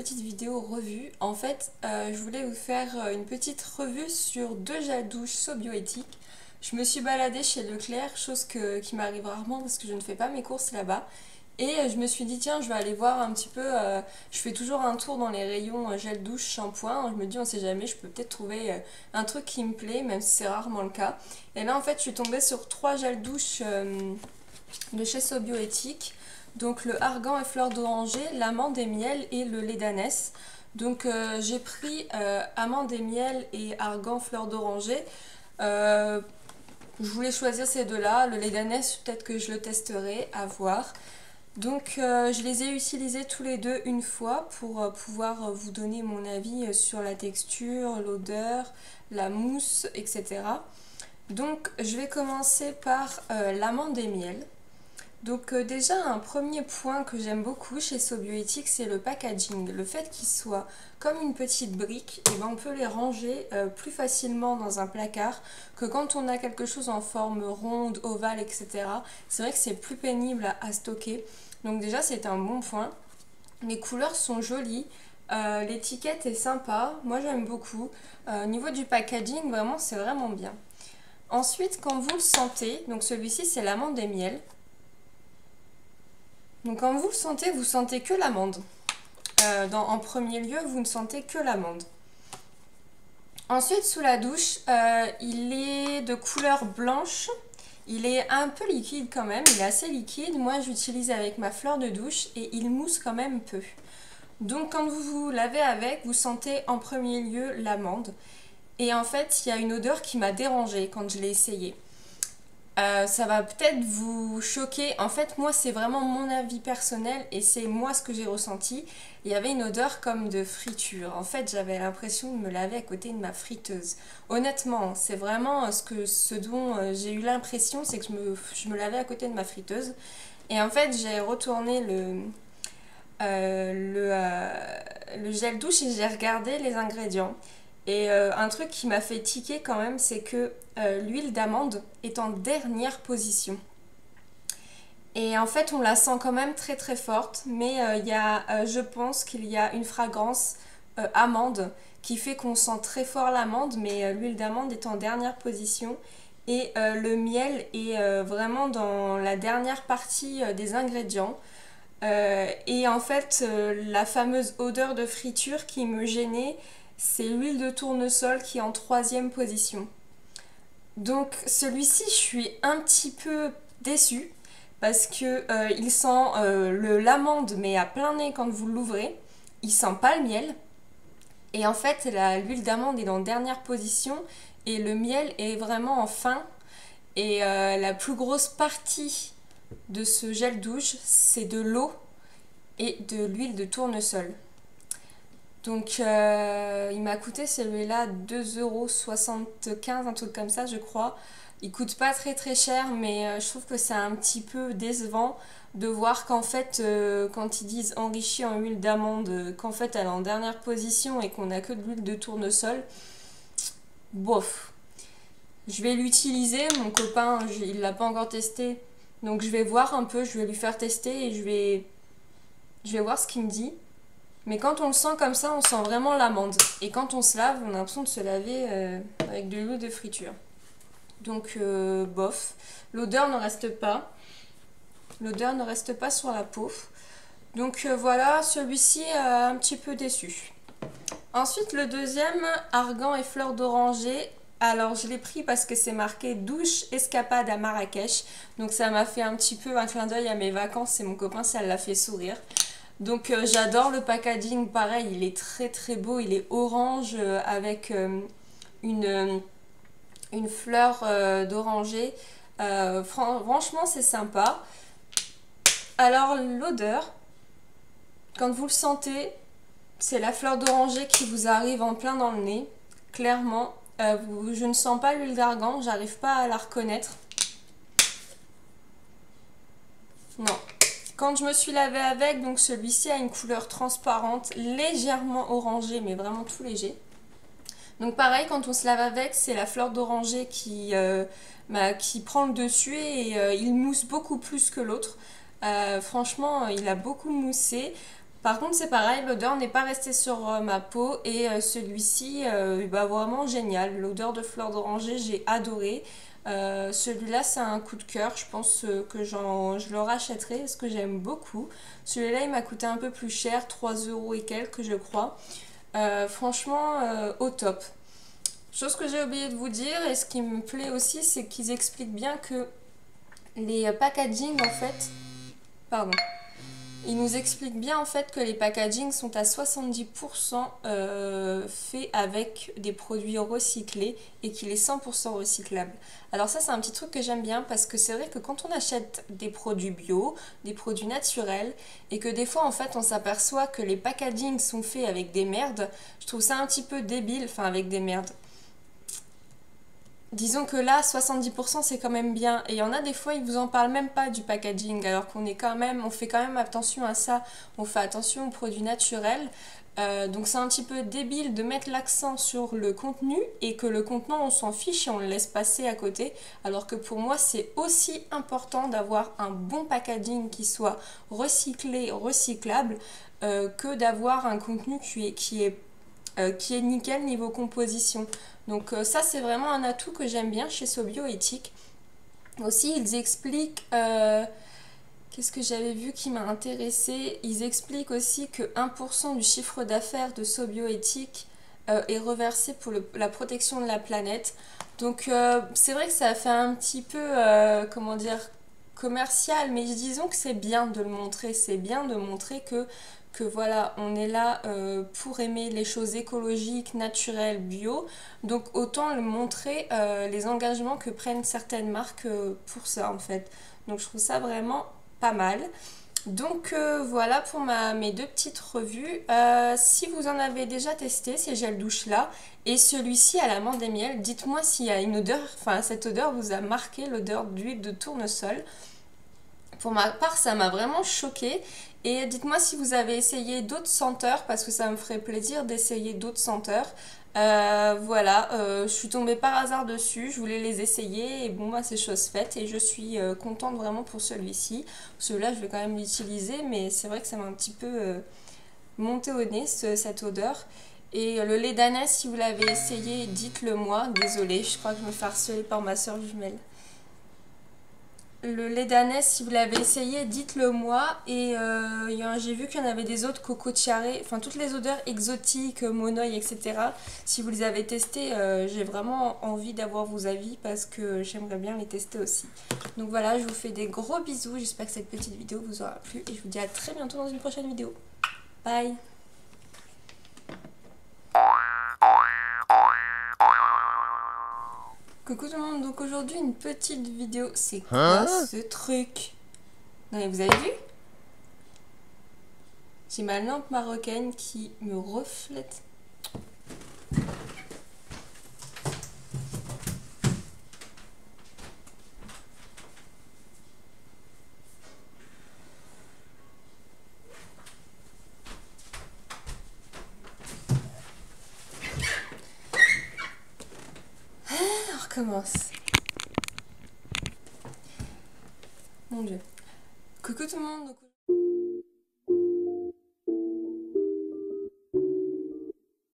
petite vidéo revue. En fait, je voulais vous faire une petite revue sur 2 gels douche Sobioéthique. Je me suis baladée chez Leclerc, chose qui m'arrive rarement parce que je ne fais pas mes courses là-bas. Et je me suis dit, tiens, je vais aller voir un petit peu. Je fais toujours un tour dans les rayons gel douche, shampoing. Je me dis, on sait jamais, je peux peut-être trouver un truc qui me plaît, même si c'est rarement le cas. Et là, en fait, je suis tombée sur 3 gels douche de chez Sobioéthique. Donc le argan et fleur d'oranger, l'amande et miel et le lait d'ânesse. Donc j'ai pris amande et miel et argan fleur d'oranger. Je voulais choisir ces deux-là. Le lait d'ânesse, peut-être que je le testerai, à voir. Donc je les ai utilisés tous les deux une fois pour pouvoir vous donner mon avis sur la texture, l'odeur, la mousse, etc. Donc je vais commencer par l'amande et miel. Donc déjà un premier point que j'aime beaucoup chez Sobioéthique, c'est le packaging. Le fait qu'il soit comme une petite brique, et ben on peut les ranger plus facilement dans un placard que quand on a quelque chose en forme ronde, ovale, etc. C'est vrai que c'est plus pénible à stocker. Donc déjà c'est un bon point. Les couleurs sont jolies. L'étiquette est sympa, moi j'aime beaucoup. Au niveau du packaging, vraiment c'est vraiment bien. Ensuite, quand vous le sentez, donc celui-ci c'est l'amande et miel. Donc quand vous sentez que l'amande. En premier lieu, vous ne sentez que l'amande. Ensuite, sous la douche, il est de couleur blanche. Il est un peu liquide quand même, il est assez liquide. Moi, j'utilise avec ma fleur de douche et il mousse quand même peu. Donc quand vous vous lavez avec, vous sentez en premier lieu l'amande. Et en fait, il y a une odeur qui m'a dérangée quand je l'ai essayé. Ça va peut-être vous choquer. En fait, moi, c'est vraiment mon avis personnel et c'est moi ce que j'ai ressenti. Il y avait une odeur comme de friture. En fait, j'avais l'impression de me laver à côté de ma friteuse. Honnêtement, c'est vraiment ce dont j'ai eu l'impression, c'est que je me lavais à côté de ma friteuse. Et en fait, j'ai retourné le gel douche et j'ai regardé les ingrédients. Et un truc qui m'a fait tiquer quand même, c'est que l'huile d'amande est en dernière position. Et en fait, on la sent quand même très très forte, mais je pense qu'il y a une fragrance amande qui fait qu'on sent très fort l'amande, mais l'huile d'amande est en dernière position. Et le miel est vraiment dans la dernière partie des ingrédients. Et en fait, la fameuse odeur de friture qui me gênait, c'est l'huile de tournesol qui est en 3e position. Donc celui-ci, je suis un petit peu déçue parce que il sent l'amande mais à plein nez quand vous l'ouvrez. Il sent pas le miel. Et en fait, l'huile d'amande est en dernière position et le miel est vraiment en fin. Et la plus grosse partie de ce gel douche, c'est de l'eau et de l'huile de tournesol. Donc il m'a coûté celui-là 2,75 €, un truc comme ça je crois. Il coûte pas très très cher, mais je trouve que c'est un petit peu décevant de voir qu'en fait quand ils disent enrichi en huile d'amande, qu'en fait elle est en dernière position et qu'on a que de l'huile de tournesol. Bof. Je vais l'utiliser, mon copain il l'a pas encore testé, donc je vais voir un peu, je vais lui faire tester et je vais voir ce qu'il me dit. Mais quand on le sent comme ça, on sent vraiment l'amande. Et quand on se lave, on a l'impression de se laver avec de l'eau de friture. Donc, bof. L'odeur ne reste pas. L'odeur ne reste pas sur la peau. Donc voilà, celui-ci un petit peu déçu. Ensuite, le deuxième, argan et fleur d'oranger. Alors, je l'ai pris parce que c'est marqué douche escapade à Marrakech. Donc, ça m'a fait un petit peu un clin d'œil à mes vacances et mon copain, ça l'a fait sourire. Donc j'adore le packaging, pareil, il est très très beau, il est orange avec une fleur d'oranger. Franchement c'est sympa. Alors l'odeur, quand vous le sentez, c'est la fleur d'oranger qui vous arrive en plein dans le nez, clairement. Je ne sens pas l'huile d'argan, j'arrive pas à la reconnaître. Non. Quand je me suis lavée avec, donc celui-ci a une couleur transparente, légèrement orangée, mais vraiment tout léger. Donc pareil, quand on se lave avec, c'est la fleur d'oranger qui prend le dessus et il mousse beaucoup plus que l'autre. Franchement, il a beaucoup moussé. Par contre c'est pareil, l'odeur n'est pas restée sur ma peau et celui-ci, bah, vraiment génial. L'odeur de fleur d'oranger, j'ai adoré. Celui-là c'est un coup de cœur, je pense que je le rachèterai parce que j'aime beaucoup. Celui-là il m'a coûté un peu plus cher, 3 € et quelques je crois. Franchement au top. Chose que j'ai oublié de vous dire et ce qui me plaît aussi c'est qu'ils expliquent bien que les packaging en fait... Pardon. Il nous explique bien en fait que les packagings sont à 70% faits avec des produits recyclés et qu'il est 100% recyclable. Alors ça c'est un petit truc que j'aime bien parce que c'est vrai que quand on achète des produits bio, des produits naturels et que des fois en fait on s'aperçoit que les packagings sont faits avec des merdes, je trouve ça un petit peu débile, enfin avec des merdes. Disons que là, 70% c'est quand même bien. Et il y en a des fois, ils vous en parlent même pas du packaging, alors qu'on est quand même, on fait quand même attention à ça. On fait attention aux produits naturels. Donc c'est un petit peu débile de mettre l'accent sur le contenu et que le contenant on s'en fiche et on le laisse passer à côté. Alors que pour moi c'est aussi important d'avoir un bon packaging qui soit recyclé, recyclable, que d'avoir un contenu qui est nickel niveau composition. Donc ça c'est vraiment un atout que j'aime bien chez Sobioéthique. Aussi ils expliquent, qu'est-ce que j'avais vu qui m'a intéressé, ils expliquent aussi que 1% du chiffre d'affaires de Sobioéthique est reversé pour la protection de la planète. Donc c'est vrai que ça fait un petit peu, comment dire, commercial, mais disons que c'est bien de le montrer, c'est bien de montrer que voilà, on est là pour aimer les choses écologiques, naturelles, bio. Donc autant le montrer les engagements que prennent certaines marques pour ça en fait. Donc je trouve ça vraiment pas mal. Donc voilà pour mes deux petites revues. Si vous en avez déjà testé ces gels douche là et celui-ci à l'amande et miel, dites-moi s'il y a une odeur, enfin cette odeur vous a marqué, l'odeur d'huile de tournesol. Pour ma part, ça m'a vraiment choquée. Et dites-moi si vous avez essayé d'autres senteurs, parce que ça me ferait plaisir d'essayer d'autres senteurs. Voilà, je suis tombée par hasard dessus, je voulais les essayer et bon, bah, c'est chose faite et je suis contente vraiment pour celui-ci. Celui-là, je vais quand même l'utiliser, mais c'est vrai que ça m'a un petit peu monté au nez cette odeur. Et le lait d'ânesse, si vous l'avez essayé, dites-le moi. Désolée, je crois que je me fais harceler par ma soeur jumelle. Le lait d'ânesse, si vous l'avez essayé, dites-le moi. Et j'ai vu qu'il y en avait des autres, coco tiare, enfin toutes les odeurs exotiques, monoï, etc. Si vous les avez testés, j'ai vraiment envie d'avoir vos avis parce que j'aimerais bien les tester aussi. Donc voilà, je vous fais des gros bisous. J'espère que cette petite vidéo vous aura plu et je vous dis à très bientôt dans une prochaine vidéo. Bye! Coucou tout le monde, donc aujourd'hui une petite vidéo. C'est quoi ce truc? Non mais vous avez vu? J'ai ma lampe marocaine qui me reflète. On recommence. Mon Dieu. Coucou tout le monde.